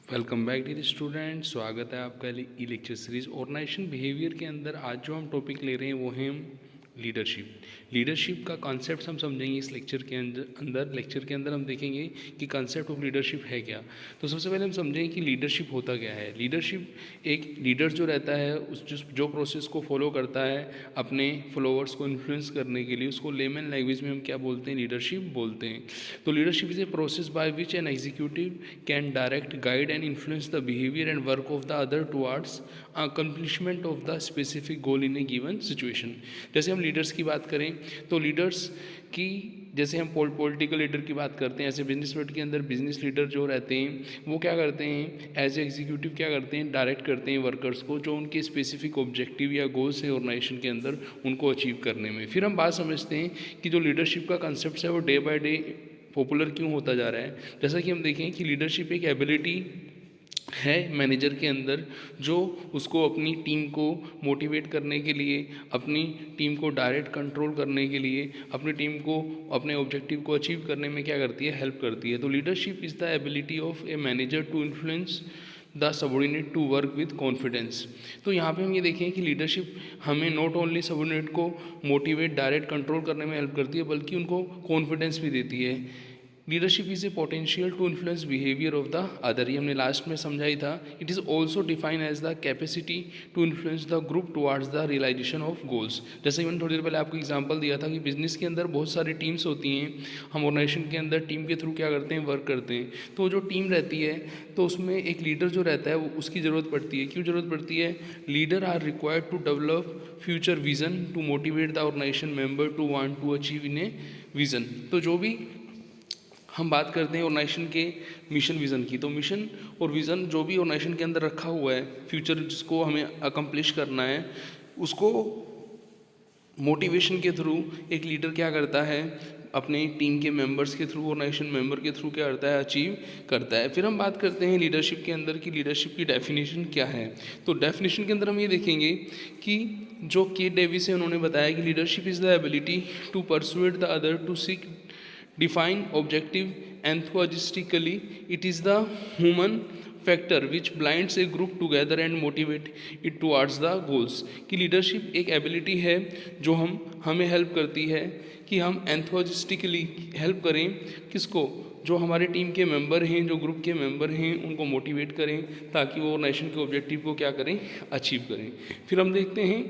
Welcome back dear student. स्वागत है आपका ई लेक्चर सीरीज ऑर्गेनाइजेशन बिहेवियर के अंदर। आज जो हम टॉपिक ले रहे हैं वो है लीडरशिप। लीडरशिप का कॉन्सेप्ट हम समझेंगे इस लेक्चर के अंदर हम देखेंगे कि कॉन्सेप्ट ऑफ लीडरशिप है क्या। तो सबसे पहले हम समझेंगे कि लीडरशिप होता क्या है। लीडरशिप एक लीडर जो रहता है उस जो प्रोसेस को फॉलो करता है अपने फॉलोअर्स को इन्फ्लुएंस करने के लिए, उसको लेमन लैंग्वेज में हम क्या बोलते हैं, लीडरशिप बोलते हैं। तो leadership is a process by which an executive can direct guide and influence the behaviour and work of the other towards accomplishment of the specific goal in A given situation. जैसे हम leaders की बात करें तो leaders की, जैसे हम political leader की बात करते हैं, ऐसे बिजनेस वर्ल्ड के अंदर बिजनेस लीडर जो रहते हैं वो क्या करते हैं, एज ए एग्जीक्यूटिव क्या करते हैं, डायरेक्ट करते हैं वर्कर्स को जो उनके स्पेसिफिक ऑब्जेक्टिव या गोल्स है ऑर्गेनाइजेशन के अंदर उनको अचीव करने में। फिर हम बात समझते हैं कि जो लीडरशिप का कंसेप्ट है वो डे बाय डे पॉपुलर क्यों होता जा रहा है। जैसा कि हम देखें कि लीडरशिप एक एबिलिटी है मैनेजर के अंदर जो उसको अपनी टीम को मोटिवेट करने के लिए, अपनी टीम को डायरेक्ट कंट्रोल करने के लिए, अपनी टीम को अपने ऑब्जेक्टिव को अचीव करने में क्या करती है, हेल्प करती है। तो leadership is the ability of a manager to influence the subordinate to work with confidence. तो यहाँ पे हम ये देखें कि लीडरशिप हमें नॉट ओनली सबॉर्डिनेट को मोटिवेट डायरेक्ट कंट्रोल करने में हेल्प करती है बल्कि उनको कॉन्फिडेंस भी देती है। Leadership is a potential to influence behaviour of the other, ये हमने लास्ट में समझा ही था। It is also define as the capacity to influence the group towards the realisation of goals. जैसे कि मैंने थोड़ी देर पहले आपको एग्जांपल दिया था कि बिजनेस के अंदर बहुत सारी टीम्स होती हैं, हम ऑर्गेनाइजेशन के अंदर टीम के थ्रू क्या करते हैं, वर्क करते हैं। तो जो टीम रहती है तो उसमें एक लीडर जो रहता है वो उसकी ज़रूरत पड़ती है। क्यों ज़रूरत पड़ती है? Leader are required to develop future vision to motivate the organisation member to want to achieve in a vision. तो जो भी हम बात करते हैं ऑर्गेनाइजेशन के मिशन विज़न की, तो मिशन और विज़न जो भी ऑर्गेनाइजेशन के अंदर रखा हुआ है, फ्यूचर जिसको हमें अकम्प्लिश करना है, उसको मोटिवेशन के थ्रू एक लीडर क्या करता है, अपने टीम के मेंबर्स के थ्रू, ऑर्गेनाइजेशन मेंबर के थ्रू क्या करता है, अचीव करता है। फिर हम बात करते हैं लीडरशिप के अंदर कि लीडरशिप की डेफिनेशन क्या है। तो डेफिनेशन के अंदर हम ये देखेंगे कि जो के डेविस है उन्होंने बताया कि leadership is the ability to persuade the other to seek define objective enthusiastically. It is the human factor which binds a group together and motivate it towards the goals। कि लीडरशिप एक ability है जो हमें help करती है कि हम enthusiastically help करें किसको, जो हमारे टीम के मेंबर हैं, जो ग्रुप के मेंबर हैं, उनको मोटिवेट करें ताकि वो नेशन के ऑब्जेक्टिव को क्या करें, अचीव करें। फिर हम देखते हैं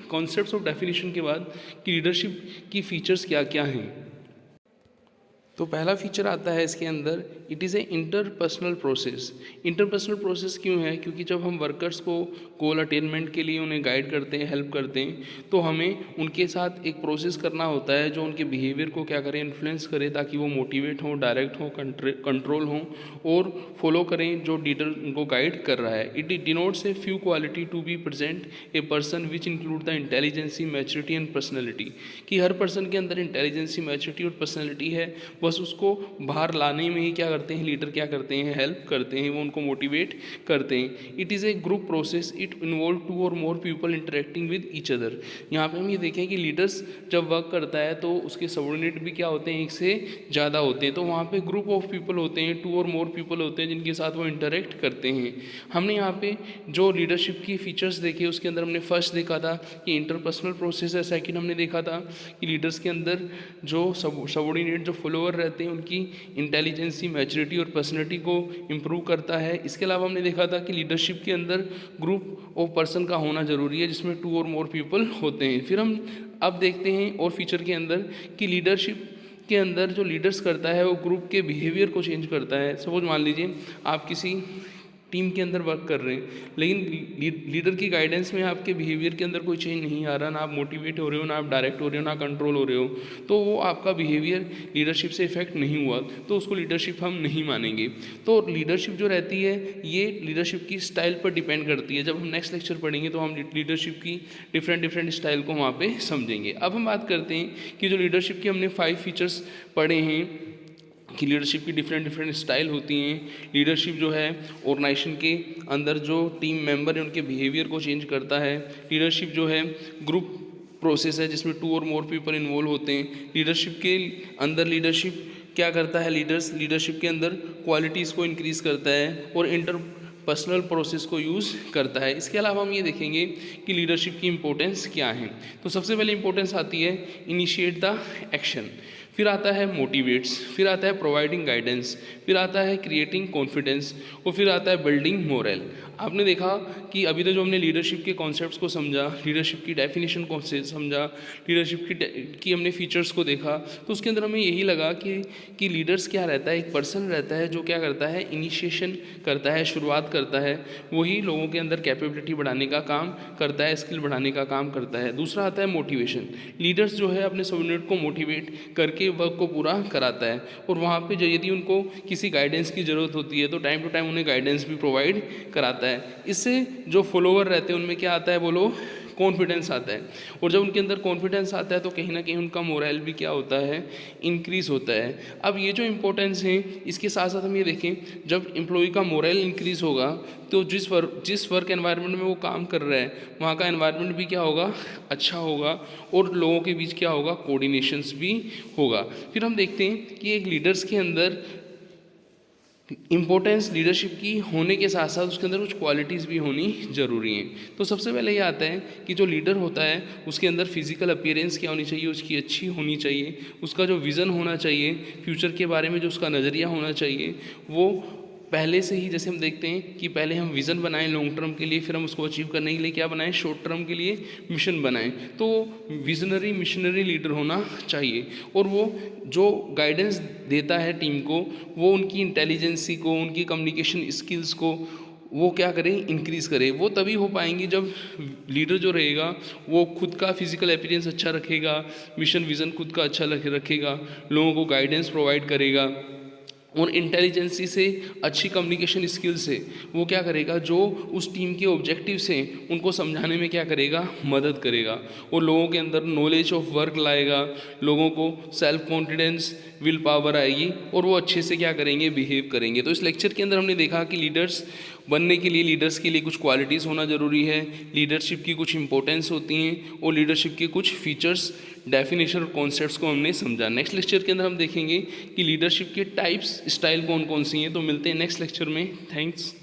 कॉन्सेप्ट्स ऑफ डेफिनेशन के बाद कि लीडरशिप की फीचर्स क्या क्या हैं। तो पहला फीचर आता है इसके अंदर, it is A interpersonal process. Interpersonal process क्यों है? क्योंकि जब हम वर्कर्स को गोल अटेनमेंट के लिए उन्हें गाइड करते हैं, हेल्प करते हैं, तो हमें उनके साथ एक प्रोसेस करना होता है जो उनके बिहेवियर को क्या करें, इन्फ्लुएंस करे ताकि वो मोटिवेट हों, डायरेक्ट हों, कंट्रोल हों और फॉलो करें जो लीडर उनको गाइड कर रहा है। It denotes a few quality to be present a person which include the intelligence, maturity and personality. कि हर पर्सन के अंदर इंटेलिजेंसी, मैच्योरिटी और पर्सनैलिटी है, बस उसको बाहर लाने में ही क्या करते हैं, लीडर क्या करते हैं, हेल्प करते हैं, वो उनको मोटिवेट करते हैं। It is a group process, it involve two or more people interacting with each other. यहाँ पे हम ये देखें कि लीडर्स जब वर्क करता है तो उसके सबऑर्डिनेट भी क्या होते हैं, एक से ज़्यादा होते हैं। तो वहाँ पे ग्रुप ऑफ पीपल होते हैं, टू और मोर पीपल होते हैं जिनके साथ वो इंटरेक्ट करते हैं। हमने यहाँ पे जो लीडरशिप की फीचर्स देखे उसके अंदर हमने फर्स्ट देखा था कि इंटरपर्सनल प्रोसेस है। सेकेंड हमने देखा था कि लीडर्स के अंदर जो सबऑर्डिनेट, जो फॉलोअर रहते हैं, उनकी इंटेलिजेंसी, मैच्योरिटी और पर्सनैलिटी को इम्प्रूव करता है। इसके अलावा हमने देखा था कि लीडरशिप के अंदर ग्रुप ऑफ पर्सन का होना ज़रूरी है जिसमें टू और मोर पीपल होते हैं। फिर हम अब देखते हैं और फीचर के अंदर कि लीडरशिप के अंदर जो लीडर्स करता है वो ग्रुप के बिहेवियर को चेंज करता है। सपोज मान लीजिए आप किसी टीम के अंदर वर्क कर रहे हैं लेकिन लीडर की गाइडेंस में आपके बिहेवियर के अंदर कोई चेंज नहीं आ रहा, ना आप मोटिवेट हो रहे हो, ना आप डायरेक्ट हो रहे हो, ना कंट्रोल हो रहे हो, तो वो आपका बिहेवियर लीडरशिप से इफेक्ट नहीं हुआ, तो उसको लीडरशिप हम नहीं मानेंगे। तो लीडरशिप जो रहती है ये लीडरशिप की स्टाइल पर डिपेंड करती है। जब हम नेक्स्ट लेक्चर पढ़ेंगे तो हम लीडरशिप की डिफरेंट स्टाइल को वहाँ पे समझेंगे। अब हम बात करते हैं कि जो लीडरशिप के हमने 5 फीचर्स पढ़े हैं कि लीडरशिप की डिफरेंट स्टाइल होती हैं। लीडरशिप जो है ऑर्गेनाइजेशन के अंदर जो टीम मेंबर हैं उनके बिहेवियर को चेंज करता है। लीडरशिप जो है ग्रुप प्रोसेस है जिसमें to or more people involve होते हैं। लीडरशिप के अंदर लीडरशिप क्या करता है लीडरशिप के अंदर क्वालिटीज़ को इंक्रीज़ करता है और पर्सनल प्रोसेस को यूज़ करता है। इसके अलावा हम ये देखेंगे कि लीडरशिप की इम्पोर्टेंस क्या है। तो सबसे पहले इम्पोर्टेंस आती है इनिशिएट द एक्शन, फिर आता है मोटिवेट्स, फिर आता है प्रोवाइडिंग गाइडेंस, फिर आता है क्रिएटिंग कॉन्फिडेंस और फिर आता है बिल्डिंग मोरल। आपने देखा कि अभी तक जो हमने लीडरशिप के कॉन्सेप्ट्स को समझा, लीडरशिप की डेफिनेशन को समझा, लीडरशिप की हमने फीचर्स को देखा, तो उसके अंदर हमें यही लगा कि लीडर्स क्या रहता है, एक पर्सन रहता है जो क्या करता है, इनिशिएशन करता है, शुरुआत करता है, वही लोगों के अंदर कैपेबिलिटी बढ़ाने का काम करता है, स्किल बढ़ाने का काम करता है। दूसरा आता है मोटिवेशन, लीडर्स जो है अपने सबऑर्डिनेट को मोटिवेट करके वर्क को पूरा कराता है और वहाँ पे जो यदि उनको किसी गाइडेंस की ज़रूरत होती है तो टाइम टू टाइम उन्हें गाइडेंस भी प्रोवाइड कराता है। इससे जो फॉलोवर रहते हैं उनमें क्या आता है, बोलो, कॉन्फिडेंस आता है और जब उनके अंदर कॉन्फिडेंस आता है तो कहीं ना कहीं उनका मोरल भी क्या होता है, इंक्रीज होता है। अब ये जो इम्पोर्टेंस है इसके साथ साथ हम ये देखें, जब एम्प्लॉय का मोरल इंक्रीज होगा तो जिस वर्क एनवायरनमेंट में वो काम कर रहा है वहाँ का एनवायरनमेंट भी क्या होगा, अच्छा होगा और लोगों के बीच क्या होगा, कोऑर्डिनेशंस भी होगा। फिर हम देखते हैं कि एक लीडर्स के अंदर इम्पोर्टेंस लीडरशिप की होने के साथ साथ उसके अंदर कुछ क्वालिटीज़ भी होनी ज़रूरी हैं। तो सबसे पहले ये आता है कि जो लीडर होता है उसके अंदर फिजिकल अपीयरेंस क्या होनी चाहिए, उसकी अच्छी होनी चाहिए, उसका जो विज़न होना चाहिए, फ्यूचर के बारे में जो उसका नज़रिया होना चाहिए, वो पहले से ही, जैसे हम देखते हैं कि पहले हम विज़न बनाएं लॉन्ग टर्म के लिए, फिर हम उसको अचीव करने के लिए क्या बनाएं, शॉर्ट टर्म के लिए मिशन बनाएं। तो विजनरी मिशनरी लीडर होना चाहिए और वो जो गाइडेंस देता है टीम को, वो उनकी इंटेलिजेंसी को, उनकी कम्युनिकेशन स्किल्स को वो क्या करें, इंक्रीज़ करें। वो तभी हो पाएंगी जब लीडर जो रहेगा वो खुद का फिजिकल अपीयरेंस अच्छा रखेगा, मिशन विज़न खुद का अच्छा रखेगा, लोगों को गाइडेंस प्रोवाइड करेगा और इंटेलिजेंसी से, अच्छी कम्युनिकेशन स्किल से वो क्या करेगा, जो उस टीम के ऑब्जेक्टिव्स हैं उनको समझाने में क्या करेगा, मदद करेगा और लोगों के अंदर नॉलेज ऑफ वर्क लाएगा, लोगों को सेल्फ कॉन्फिडेंस, विल पावर आएगी और वो अच्छे से क्या करेंगे, बिहेव करेंगे। तो इस लेक्चर के अंदर हमने देखा कि लीडर्स बनने के लिए, लीडर्स के लिए कुछ क्वालिटीज़ होना ज़रूरी है, लीडरशिप की कुछ इंपॉर्टेंस होती हैं और लीडरशिप के कुछ फीचर्स, डेफिनेशन और कॉन्सेप्ट्स को हमने समझा। नेक्स्ट लेक्चर के अंदर हम देखेंगे कि लीडरशिप के टाइप्स, स्टाइल कौन कौन सी हैं। तो मिलते हैं नेक्स्ट लेक्चर में। थैंक्स।